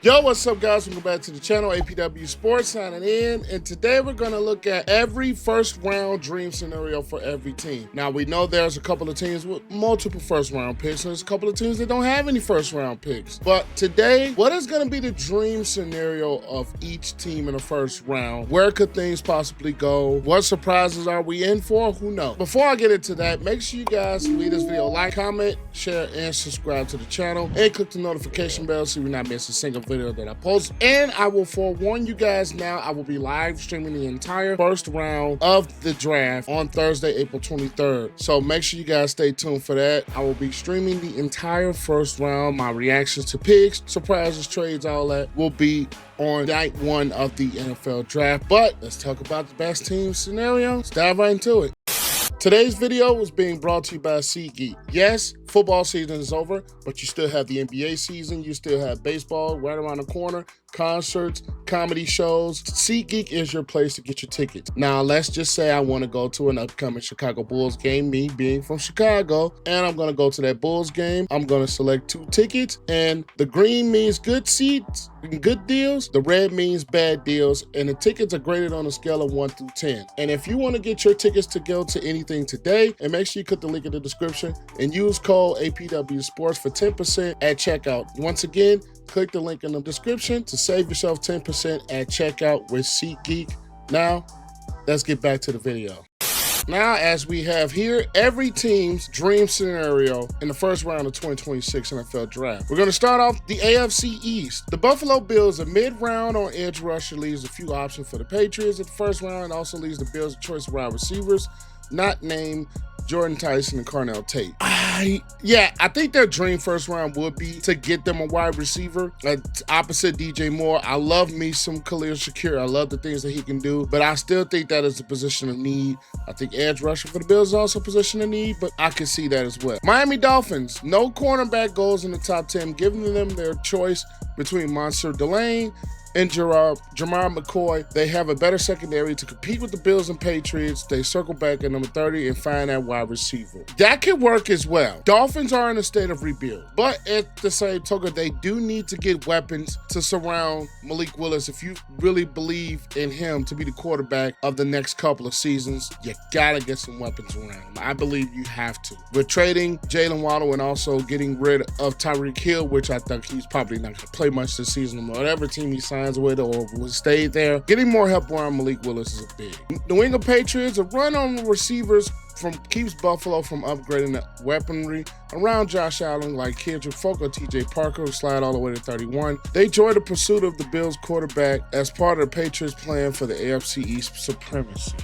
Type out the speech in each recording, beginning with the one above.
Yo, what's up, guys? Welcome back to the channel. APW Sports signing in, and today we're going to look at every first round dream scenario for every team. Now, we know there's a couple of teams with multiple first round picks, and there's a couple of teams that don't have any first round picks. But today, what is going to be the dream scenario of each team in the first round? Where could things possibly go? What surprises are we in for? Who knows? Before I get into that, make sure you guys leave this video a like, comment, share, and subscribe to the channel, and click the notification bell so you're not missing a single video that I post. And I will forewarn you guys now, I will be live streaming the entire first round of the draft on Thursday, April 23rd. So make sure you guys stay tuned for that. I will be streaming the entire first round. My reactions to picks, surprises, trades, all that will be on night one of the NFL draft. But let's talk about the best team scenario. Let's dive right into it. Today's video was being brought to you by SeatGeek. Yes, football season is over, but you still have the NBA season. You still have baseball right around the corner, concerts, comedy shows. SeatGeek is your place to get your tickets. Now, let's just say I want to go to an upcoming Chicago Bulls game, me being from Chicago, and I'm going to go to that Bulls game. I'm going to select 2 tickets, and the green means good seats and good deals. The red means bad deals, and the tickets are graded on a scale of 1 through 10. And if you want to get your tickets to go to anything today, and make sure you click the link in the description and use code APW Sports for 10% at checkout. Once again, click the link in the description to save yourself 10% at checkout with SeatGeek. Now, let's get back to the video. Now, as we have here, every team's dream scenario in the first round of 2026 NFL Draft. We're going to start off the AFC East. The Buffalo Bills, a mid-round on edge rusher, leaves a few options for the Patriots at the first round, and also leaves the Bills a choice of wide receivers not named Jordan Tyson and Carnell Tate. I think their dream first round would be to get them a wide receiver. Opposite DJ Moore, I love me some Khalil Shakir. I love the things that he can do, but I still think that is a position of need. I think edge rusher for the Bills is also a position of need, but I can see that as well. Miami Dolphins, no cornerback goes in the top 10, giving them their choice between Monsieur Delane and Jamar McCoy. They have a better secondary to compete with the Bills and Patriots. They circle back at number 30 and find that wide receiver. That could work as well. Dolphins are in a state of rebuild, but at the same token, they do need to get weapons to surround Malik Willis. If you really believe in him to be the quarterback of the next couple of seasons, you gotta get some weapons around him. I believe you have to. We're trading Jaylon Waddle and also getting rid of Tyreek Hill, which I think he's probably not gonna play much this season. Whatever team he signs with or will stay there. Getting more help around Malik Willis is a big. New England Patriots, a run on receivers keeps Buffalo from upgrading the weaponry around Josh Allen, like Kendrick Folk or TJ Parker, who slide all the way to 31. They joined the pursuit of the Bills quarterback as part of the Patriots' plan for the AFC East supremacy.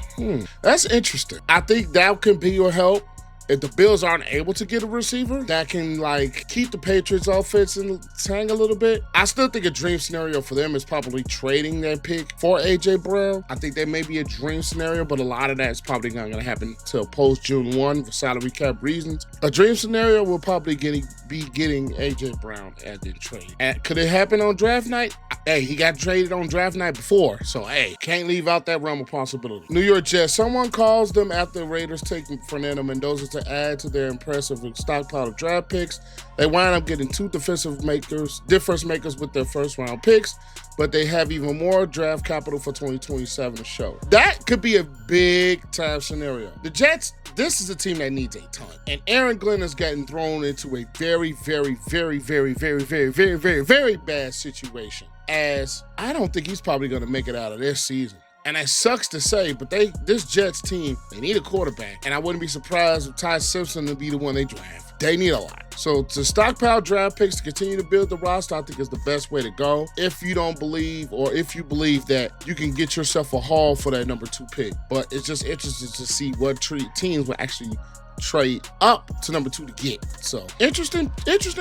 That's interesting. I think that can be your help. If the Bills aren't able to get a receiver that can keep the Patriots offense in the hang a little bit, I still think a dream scenario for them is probably trading that pick for AJ Brown. I think that may be a dream scenario, but a lot of that is probably not going to happen until post June 1 for salary cap reasons. A dream scenario will probably be getting AJ Brown as in trade. Could it happen on draft night? Hey, he got traded on draft night before, so hey, can't leave out that realm of possibility. New York Jets, someone calls them after the Raiders take Fernando Mendoza to add to their impressive stockpile of draft picks. They wind up getting 2 difference makers with their first round picks, but they have even more draft capital for 2027 to show. That could be a big time scenario. The Jets, this is a team that needs a ton. And Aaron Glenn has gotten thrown into a very, very, very, very, very, very, very, very, very bad situation, as I don't think he's probably going to make it out of this season. And it sucks to say, but this Jets team, they need a quarterback. And I wouldn't be surprised if Ty Simpson would be the one they draft. They need a lot. So to stockpile draft picks to continue to build the roster, I think is the best way to go. If you don't believe, or if you believe that you can get yourself a haul for that number 2 pick. But it's just interesting to see what teams will actually trade up to number 2 to get. So interesting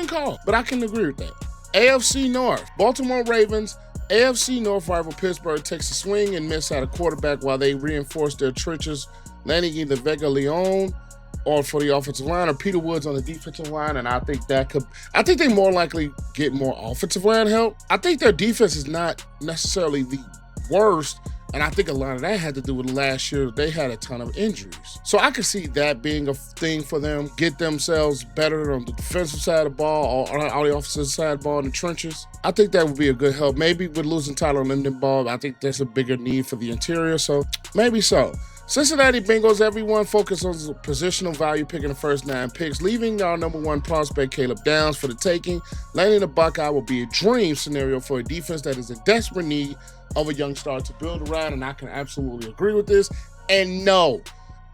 call, but I can agree with that. AFC North, Baltimore Ravens, AFC North rival Pittsburgh takes a swing and miss at a quarterback while they reinforce their trenches, landing either Vega Leon or for the offensive line or Peter Woods on the defensive line. And I think they more likely get more offensive line help. I think their defense is not necessarily the worst. And I think a lot of that had to do with last year. They had a ton of injuries. So I could see that being a thing for them. Get themselves better on the defensive side of the ball or on the offensive side of the ball in the trenches. I think that would be a good help. Maybe with losing Tyler Lindenbaugh, I think there's a bigger need for the interior. So maybe so. Cincinnati Bengals, everyone focused on positional value picking the first 9 picks, leaving our number 1 prospect, Caleb Downs, for the taking. Landing the Buckeye will be a dream scenario for a defense that is in desperate need of a young star to build around, and I can absolutely agree with this. And no,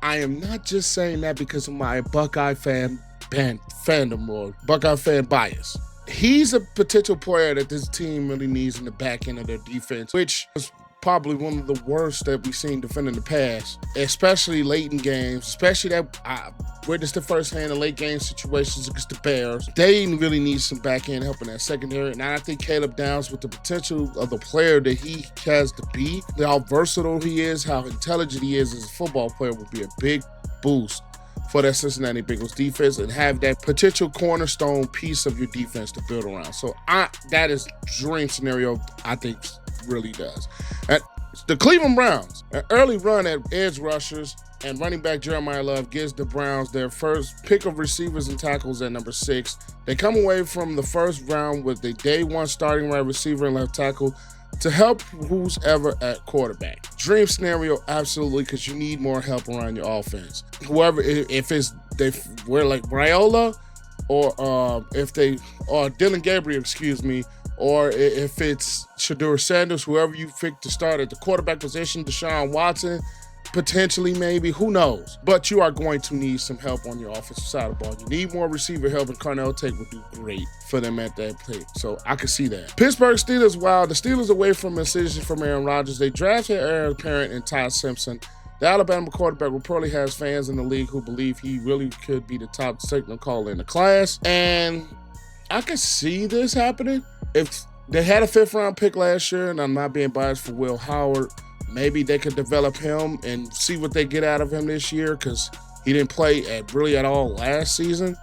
I am not just saying that because of my Buckeye fandom or Buckeye fan bias. He's a potential player that this team really needs in the back end of their defense, which is probably one of the worst that we've seen defending the pass, especially late in games, especially that I witnessed it firsthand in late game situations against the Bears. They really need some back end help in that secondary. And I think Caleb Downs, with the potential of the player that he has to be, how versatile he is, how intelligent he is as a football player, will be a big boost for that Cincinnati Bengals defense and have that potential cornerstone piece of your defense to build around. So that is dream scenario, I think, really does. The Cleveland Browns, an early run at edge rushers and running back Jeremiah Love gives the Browns their first pick of receivers and tackles at number 6. They come away from the first round with the day 1 starting wide receiver and left tackle to help who's ever at quarterback. Dream scenario, absolutely, because you need more help around your offense. Whoever, if we're like Raiola or Dylan Gabriel, or if it's Shedeur Sanders, whoever you pick to start at the quarterback position, Deshaun Watson, potentially, maybe, who knows? But you are going to need some help on your offensive side of the ball. You need more receiver help, and Carnell Tate would do great for them at that play. So I can see that. Pittsburgh Steelers, wow, the Steelers away from incision from Aaron Rodgers. They drafted heir apparent in Ty Simpson. The Alabama quarterback reportedly has fans in the league who believe he really could be the top signal caller in the class. And I can see this happening. If they had a 5th-round pick last year, and I'm not being biased for Will Howard, maybe they could develop him and see what they get out of him this year, because he didn't play at all last season.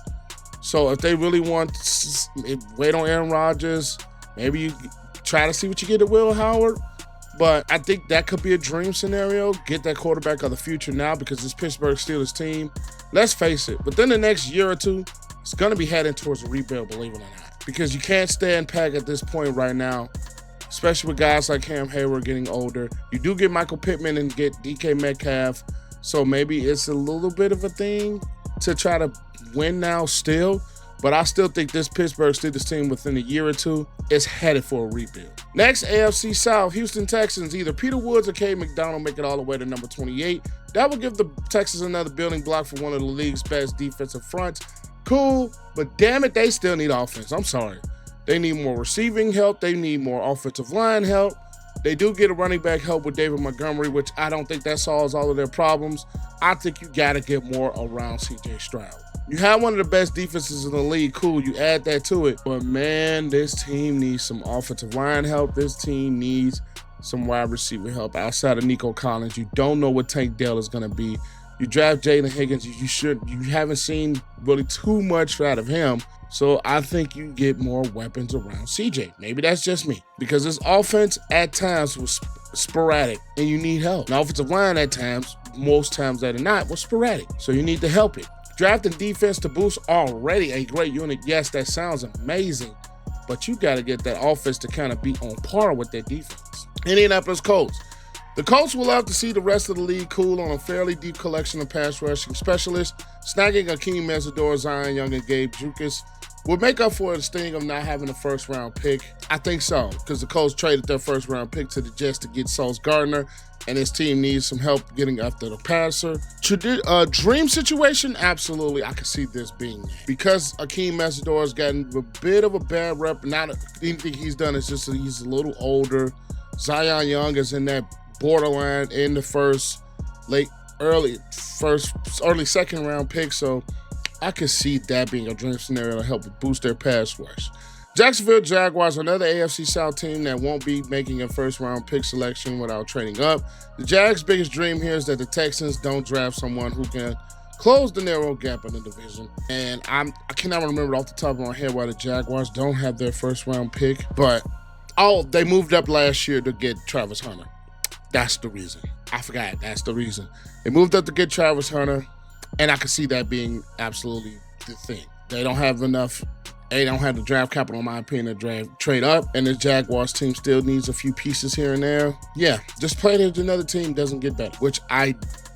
So if they really want to wait on Aaron Rodgers, maybe you try to see what you get at Will Howard. But I think that could be a dream scenario. Get that quarterback of the future now, because this Pittsburgh Steelers team, let's face it, within the next year or two, it's going to be heading towards a rebuild, believe it or not. Because you can't stand pat at this point right now, especially with guys like Cam Hayward getting older. You do get Michael Pittman and get DK Metcalf, so maybe it's a little bit of a thing to try to win now still. But I still think this Pittsburgh Steelers team within a year or two is headed for a rebuild. Next, AFC South, Houston Texans. Either Peter Woods or Cade McDonald make it all the way to number 28. That would give the Texans another building block for one of the league's best defensive fronts. Cool, but damn it, they still need offense. I'm sorry. They need more receiving help. They need more offensive line help. They do get a running back help with David Montgomery, which I don't think that solves all of their problems. I think you got to get more around C.J. Stroud. You have one of the best defenses in the league, cool, you add that to it. But man, this team needs some offensive line help. This team needs some wide receiver help outside of Nico Collins. You don't know what Tank Dell is going to be. You draft Jaylon Higgins, you haven't seen really too much out of him. So I think you get more weapons around CJ. Maybe that's just me, because this offense at times was sporadic and you need help. Now, offensive line at times, most times that are not, was sporadic. So you need to help it. Drafting defense to boost already a great unit. Yes, that sounds amazing, but you got to get that offense to kind of be on par with that defense. Indianapolis Colts. The Colts will love to see the rest of the league cool on a fairly deep collection of pass rushing specialists. Snagging Akeem Mesidor, Zion Young, and Gabe Jukis would make up for the sting of not having a first-round pick. I think so, because the Colts traded their first-round pick to the Jets to get Sauce Gardner, and his team needs some help getting after the passer. Dream situation? Absolutely, I can see this being that. Because Akeem Mesidor has gotten a bit of a bad rep, not anything he's done, it's just that he's a little older. Zion Young is in that borderline in the early second-round pick, so I could see that being a dream scenario to help boost their pass rush. Jacksonville Jaguars, another AFC South team that won't be making a first-round pick selection without trading up. The Jags' biggest dream here is that the Texans don't draft someone who can close the narrow gap in the division. And I cannot remember off the top of my head why the Jaguars don't have their first-round pick, but they moved up last year to get Travis Hunter. That's the reason. I forgot. That's the reason. They moved up to get Travis Hunter, and I could see that being absolutely the thing. They don't have enough. They don't have the draft capital, in my opinion, to trade up, and the Jaguars team still needs a few pieces here and there. Yeah, just playing against another team doesn't get better, which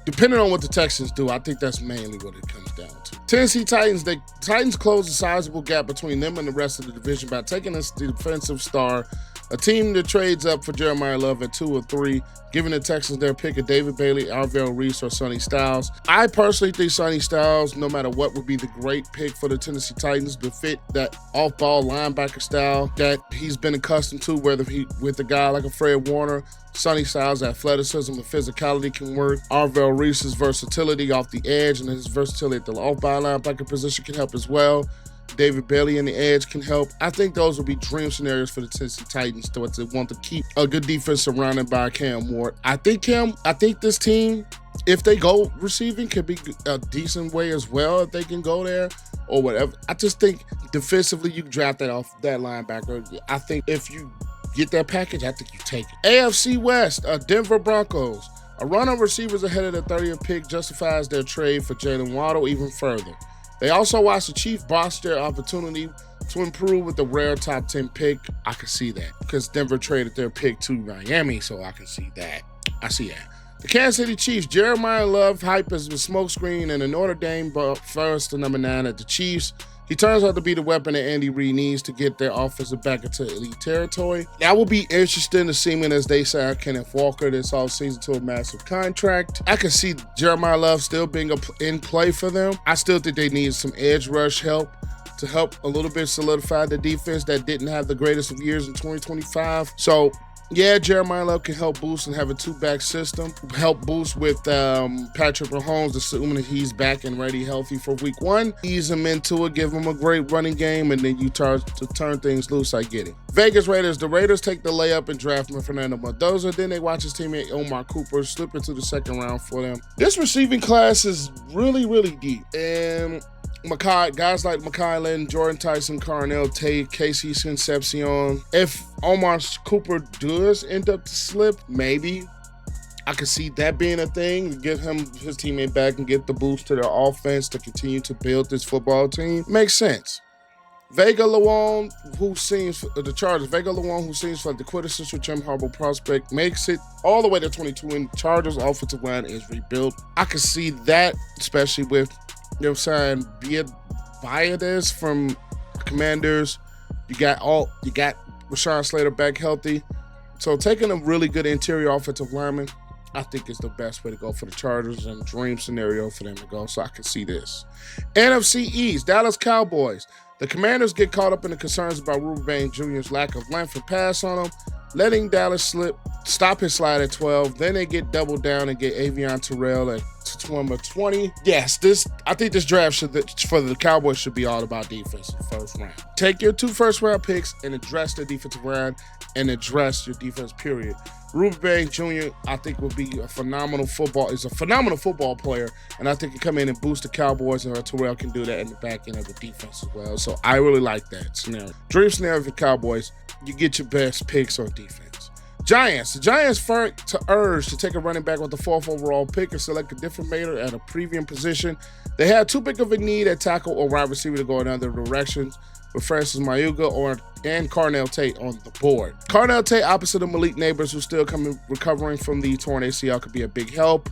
depending on what the Texans do, I think that's mainly what it comes down to. Tennessee Titans, the Titans closed a sizable gap between them and the rest of the division by taking this defensive star, a team that trades up for Jeremiah Love at 2 or 3, giving the Texans their pick of David Bailey, Arvell Reese, or Sonny Styles. I personally think Sonny Styles, no matter what, would be the great pick for the Tennessee Titans to fit that off-ball linebacker style that he's been accustomed to, whether he with a guy like a Fred Warner. Sonny Styles' athleticism and physicality can work. Arvell Reese's versatility off the edge and his versatility at the off-ball linebacker position can help as well. David Bailey in the edge can help. I think those would be dream scenarios for the Tennessee Titans to want to keep a good defense surrounded by Cam Ward. I think this team, if they go receiving, could be a decent way as well if they can go there or whatever. I just think defensively you draft that off that linebacker. I think if you get that package, I think you take it. AFC West, Denver Broncos. A run of receivers ahead of the 30th pick justifies their trade for Jaylon Waddle even further. They also watched the Chiefs botch their opportunity to improve with the rare top 10 pick. I can see that because Denver traded their pick to Miami, so I can see that. I see that. The Kansas City Chiefs, Jeremiah Love hype as the smokescreen and the Notre Dame first to number 9 at the Chiefs. He turns out to be the weapon that Andy Reid needs to get their offensive back into elite territory. That will be interesting to see as they sign Kenneth Walker this offseason to a massive contract. I can see Jeremiah Love still being in play for them. I still think they need some edge rush help to help a little bit solidify the defense that didn't have the greatest of years in 2025. So, yeah, Jeremiah Love can help boost and have a 2-back system. Help boost with Patrick Mahomes, assuming that he's back and ready, healthy for week 1. Ease him into it, give him a great running game, and then you turn things loose. I get it. Vegas Raiders. The Raiders take the layup and draft Fernando Mendoza. Then they watch his teammate Omar Cooper slip into the second round for them. This receiving class is really, really deep. And guys like Mekhi Lynn, Jordan Tyson, Carnell Tate, Casey Concepcion. If Omar Cooper does end up to slip, maybe I could see that being a thing. Get his teammate back and get the boost to their offense to continue to build this football team. Makes sense. Vega Lawan, who seems for the Chargers, who seems like the quintessential Jim Harbaugh prospect, makes it all the way to 22, and Chargers offensive line is rebuilt. I could see that, especially with Biades from Commanders. You got Rashawn Slater back healthy. So taking a really good interior offensive lineman, I think is the best way to go for the Chargers and dream scenario for them to go. So I can see this. NFC East, Dallas Cowboys. The Commanders get caught up in the concerns about Ruben Jr.'s lack of length and pass on him, letting Dallas stop his slide at 12. Then they get doubled down and get Avion Terrell at number 20. Yes, I think this draft for the Cowboys should be all about defense in the first round. Take your 2 first-round picks and address the defensive round and address your defense, period. Ruben Jr., I think, will be a phenomenal football player, and I think he come in and boost the Cowboys, and Terrell can do that in the back end of the defense as well. So I really like that scenario. Dream scenario for Cowboys, you get your best picks on defense. Giants. The Giants first to urge to take a running back with the 4th overall pick and select a different mater at a premium position. They had 2 picks of a need at tackle or wide receiver to go in other directions, with Francis Mayuga and Carnell Tate on the board. Carnell Tate, opposite of Malik Neighbors, who's still recovering from the torn ACL, could be a big help,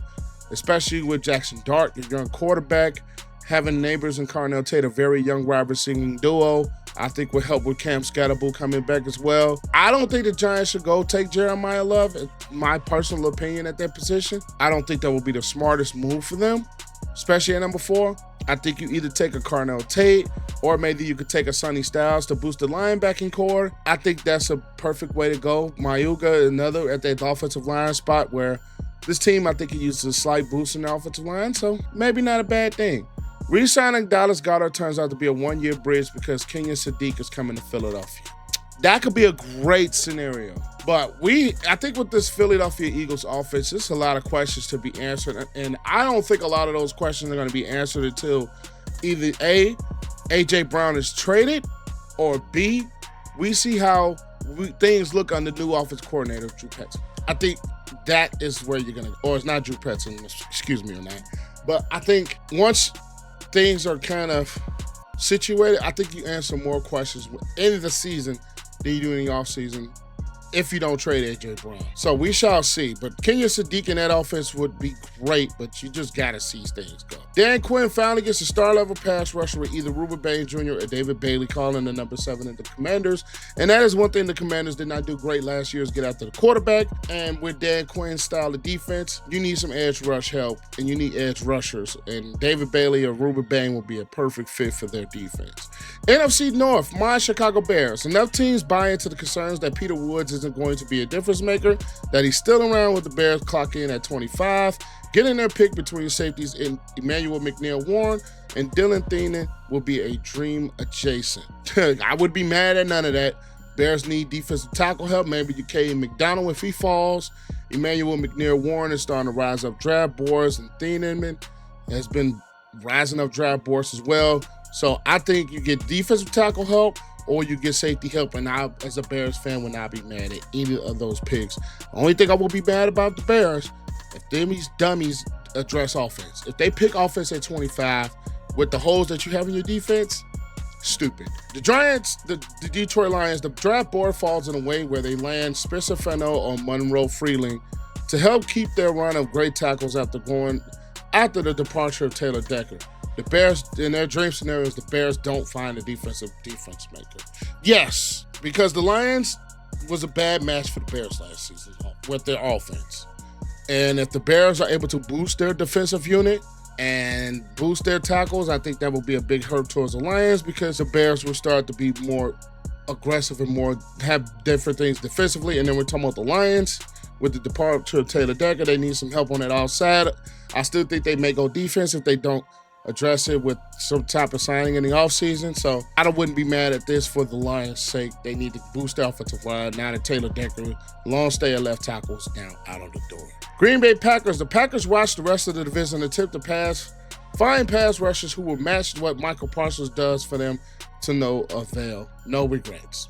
especially with Jackson Dart, your young quarterback. Having Neighbors and Carnell Tate, a very young wide receiving duo, I think will help with Cam Scatterbull coming back as well. I don't think the Giants should go take Jeremiah Love, in my personal opinion, at that position. I don't think that will be the smartest move for them, especially at number 4. I think you either take a Carnell Tate or maybe you could take a Sonny Styles to boost the linebacking core. I think that's a perfect way to go. Mayuga, another at that offensive line spot where this team, I think, can use a slight boost in the offensive line, so maybe not a bad thing. Re-signing Dallas Goedert turns out to be a 1-year bridge because Kenyon Sadiq is coming to Philadelphia. That could be a great scenario. But I think with this Philadelphia Eagles offense, there's a lot of questions to be answered. And I don't think a lot of those questions are going to be answered until either A, A.J. Brown is traded, or B, we see how things look under new offense coordinator, Drew Petzing. I think that is where you're going to, or it's not Drew Petzing, excuse me on that. But I think once things are kind of situated, I think you answer more questions at the end of the season than you do in the offseason if you don't trade A.J. Brown. So we shall see. But Kenya Sadiq in that offense would be great, but you just got to see things go. Dan Quinn finally gets a star-level pass rusher with either Ruben Bain Jr. or David Bailey calling the number 7 in the Commanders. And that is one thing the Commanders did not do great last year is get after the quarterback. And with Dan Quinn's style of defense, you need some edge rush help, and you need edge rushers. And David Bailey or Ruben Bain will be a perfect fit for their defense. NFC North, my Chicago Bears. Enough teams buy into the concerns that Peter Woods isn't going to be a difference maker, that he's still around with the Bears clock in at 25. Getting their pick between safeties in Emmanuel McNeil-Warren and Dylan Thuney will be a dream adjacent. I would be mad at none of that. Bears need defensive tackle help. Maybe you K. McDonald if he falls. Emmanuel McNeil-Warren is starting to rise up draft boards, and Thuney has been rising up draft boards as well. So I think you get defensive tackle help or you get safety help, and I, as a Bears fan, would not be mad at either of those picks. The only thing I will be mad about the Bears, if these dummies address offense. If they pick offense at 25 with the holes that you have in your defense, stupid. The Giants, the Detroit Lions, the draft board falls in a way where they land Spencer Fennell or Monroe Freeling to help keep their run of great tackles after the departure of Taylor Decker. The Bears, in their dream scenarios, the Bears don't find a defense maker. Yes, because the Lions was a bad match for the Bears last season with their offense. And if the Bears are able to boost their defensive unit and boost their tackles, I think that will be a big hurt towards the Lions because the Bears will start to be more aggressive and more have different things defensively. And then we're talking about the Lions. With the departure of Taylor Decker, they need some help on that outside. I still think they may go defense if they don't address it with some type of signing in the offseason. So I wouldn't be mad at this for the Lions' sake. They need to boost the offensive line. Now that Taylor Decker, long stay at left tackle, is now out of the door. Green Bay Packers. The Packers watch the rest of the division attempt to find pass rushers who will match what Michael Parsons does for them to no avail. No regrets.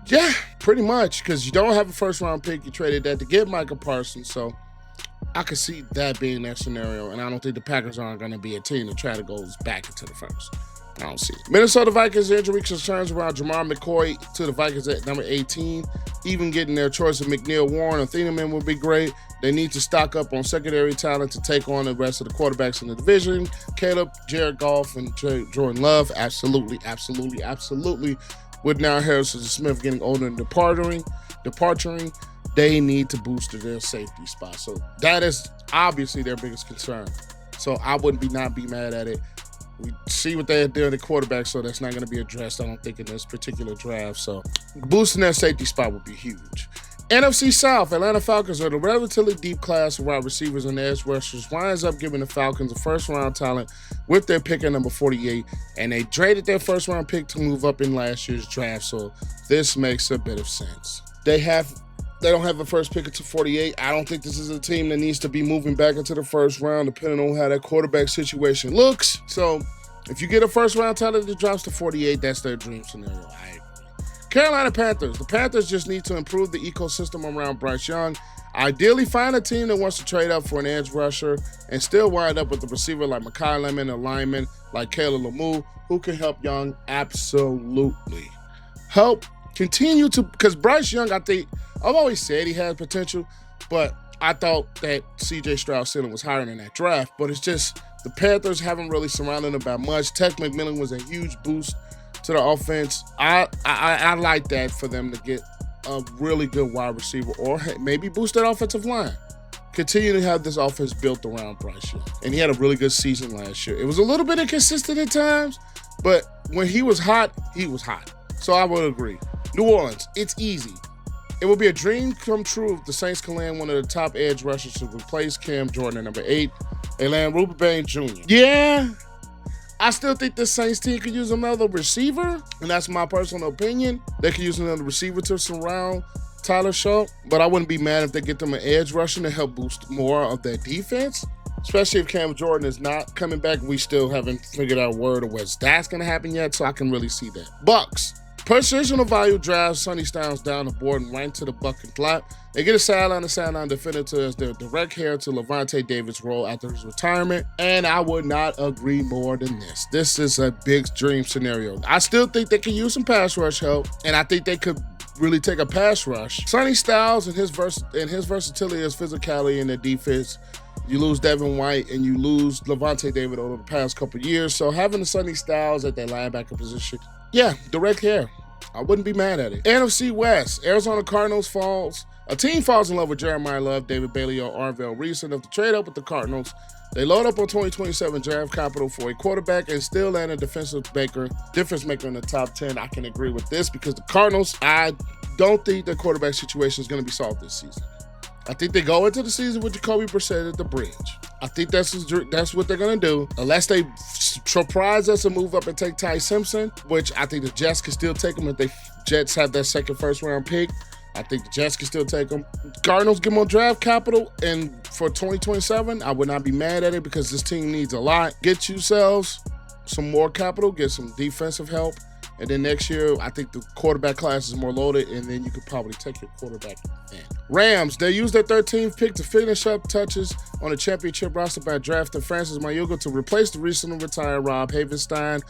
Yeah, pretty much, because you don't have a first-round pick. You traded that to get Michael Parsons, so I could see that being their scenario, and I don't think the Packers aren't going to be a team to try to go back into the first. I don't see it. Minnesota Vikings injury concerns around Jamar McCoy to the Vikings at number 18. Even getting their choice of McNeil-Warren or Thuney would be great. They need to stock up on secondary talent to take on the rest of the quarterbacks in the division. Caleb, Jared Goff, and Jordan Love, absolutely. With now Harrison Smith getting older and departing, they need to boost their safety spot. So that is obviously their biggest concern. So I wouldn't not be mad at it. We see what they're doing at quarterback, so that's not going to be addressed, I don't think, in this particular draft. So boosting their safety spot would be huge. NFC South, Atlanta Falcons are the relatively deep class of wide receivers and edge rushers winds up giving the Falcons a first-round talent with their pick at number 48, and they traded their first-round pick to move up in last year's draft, so this makes a bit of sense. They don't have a first pick until 48. I don't think this is a team that needs to be moving back into the first round, depending on how that quarterback situation looks. So if you get a first-round talent that drops to 48, that's their dream scenario. I agree. Carolina Panthers. The Panthers just need to improve the ecosystem around Bryce Young. Ideally, find a team that wants to trade up for an edge rusher and still wind up with a receiver like Mekhi Lemon, a lineman like Kayla Lamu, who can help Young absolutely. Help continue to, because Bryce Young, I think, I've always said he had potential, but I thought that C.J. Stroud-Center was higher in that draft. But it's just the Panthers haven't really surrounded him by much. Tech McMillan was a huge boost to the offense. I like that for them to get a really good wide receiver or maybe boost that offensive line. Continue to have this offense built around Bryce Young. And he had a really good season last year. It was a little bit inconsistent at times, but when he was hot, he was hot. So I would agree. New Orleans, it's easy. It would be a dream come true if the Saints can land one of the top edge rushers to replace Cam Jordan at number 8. They land Ruben Bain Jr. Yeah, I still think the Saints team could use another receiver, and that's my personal opinion. They could use another receiver to surround Tyler Shaw, but I wouldn't be mad if they get them an edge rusher to help boost more of their defense, especially if Cam Jordan is not coming back. We still haven't figured out a word of what's that's going to happen yet, so I can really see that. Bucks. Positional value drives Sonny Styles down the board and right to the bucket slot. They get a sideline defender to as their direct heir to Levante David's role after his retirement. And I would not agree more than this. This is a big dream scenario. I still think they can use some pass rush help, and I think they could really take a pass rush. Sonny Styles and his versatility as physicality in the defense. You lose Devin White and you lose Levante David over the past couple of years. So having the Sonny Styles at that linebacker position, yeah, direct hair. I wouldn't be mad at it. NFC West, Arizona Cardinals falls. A team falls in love with Jeremiah Love, David Bailey, or Arvell Reese enough to trade up with the Cardinals. They load up on 2027 draft capital for a quarterback and still land a difference maker in the top 10. I can agree with this because the Cardinals, I don't think the quarterback situation is going to be solved this season. I think they go into the season with Jacoby Brissett at the bridge. I think that's what they're going to do. Unless they surprise us and move up and take Ty Simpson, which I think the Jets can still take him if the Jets have that second first-round pick. I think the Jets can still take him. Cardinals give them on draft capital, and for 2027, I would not be mad at it because this team needs a lot. Get yourselves some more capital, get some defensive help, and then next year, I think the quarterback class is more loaded, and then you could probably take your quarterback in. Rams, they used their 13th pick to finish up touches on the championship roster by drafting Francis Mayuga to replace the recently retired Rob Havenstein.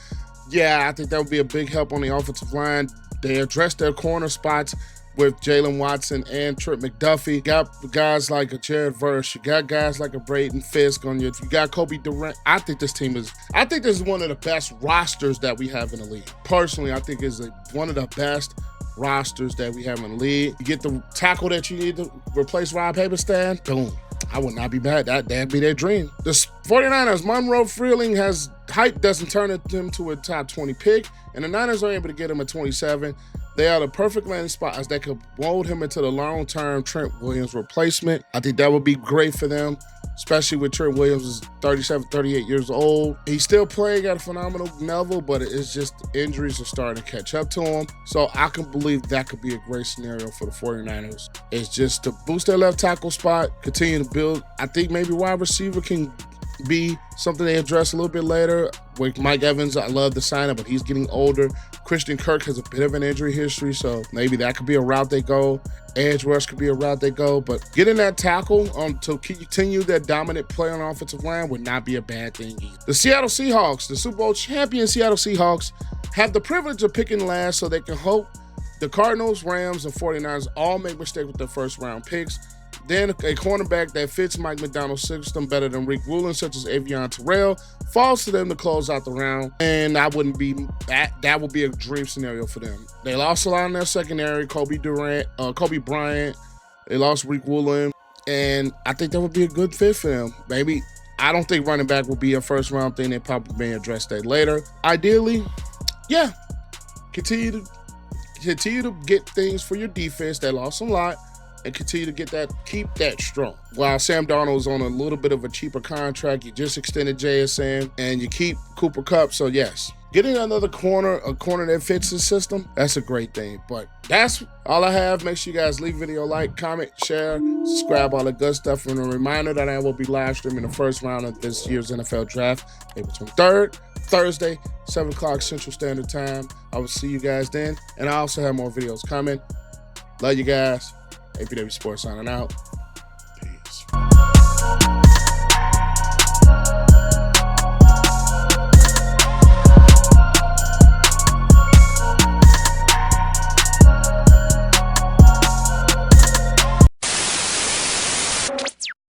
Yeah, I think that would be a big help on the offensive line. They addressed their corner spots with Jaylon Watson and Trent McDuffie. You got guys like a Jared Verse. You got guys like a Braden Fisk on you. You got Kobe Durant. I think this is one of the best rosters that we have in the league. Personally, I think it's one of the best rosters that we have in the league. You get the tackle that you need to replace Rob Havenstein, boom. I would not be mad. That'd be their dream. The 49ers, Monroe Freeling has hype doesn't turn him to a top 20 pick, and the Niners are able to get him at 27. They are the perfect landing spot as they could mold him into the long-term Trent Williams replacement. I think that would be great for them, especially with Trent Williams is 37, 38 years old. He's still playing at a phenomenal level, but it's just injuries are starting to catch up to him. So I can believe that could be a great scenario for the 49ers. It's just to boost their left tackle spot, continue to build. I think maybe wide receiver can be something they address a little bit later. With Mike Evans, I love the signing, but he's getting older. Christian Kirk has a bit of an injury history, so maybe that could be a route they go. Edge rush could be a route they go, but getting that tackle to continue that dominant play on the offensive line would not be a bad thing either. The Seattle Seahawks, the Super Bowl champion Seattle Seahawks, have the privilege of picking last so they can hope the Cardinals, Rams, and 49ers all make mistakes with their first-round picks. Then a cornerback that fits Mike McDonald's system better than Rick Woolen, such as Avion Terrell, falls to them to close out the round. And that would be a dream scenario for them. They lost a lot in their secondary, Kobe Bryant. They lost Rick Woolen. And I think that would be a good fit for them. Maybe, I don't think running back will be a first round thing. They probably may address that later. Ideally, yeah, continue to get things for your defense. They lost a lot. And continue to keep that strong. While Sam Darnold's on a little bit of a cheaper contract, you just extended JSN and you keep Cooper Kupp. So yes, getting another corner, a corner that fits the system, that's a great thing. But that's all I have. Make sure you guys leave video, like, comment, share, subscribe, all the good stuff. And a reminder that I will be live streaming the first round of this year's NFL Draft, April 23rd, Thursday, 7 o'clock Central Standard Time. I will see you guys then. And I also have more videos coming. Love you guys. APW Sports signing out.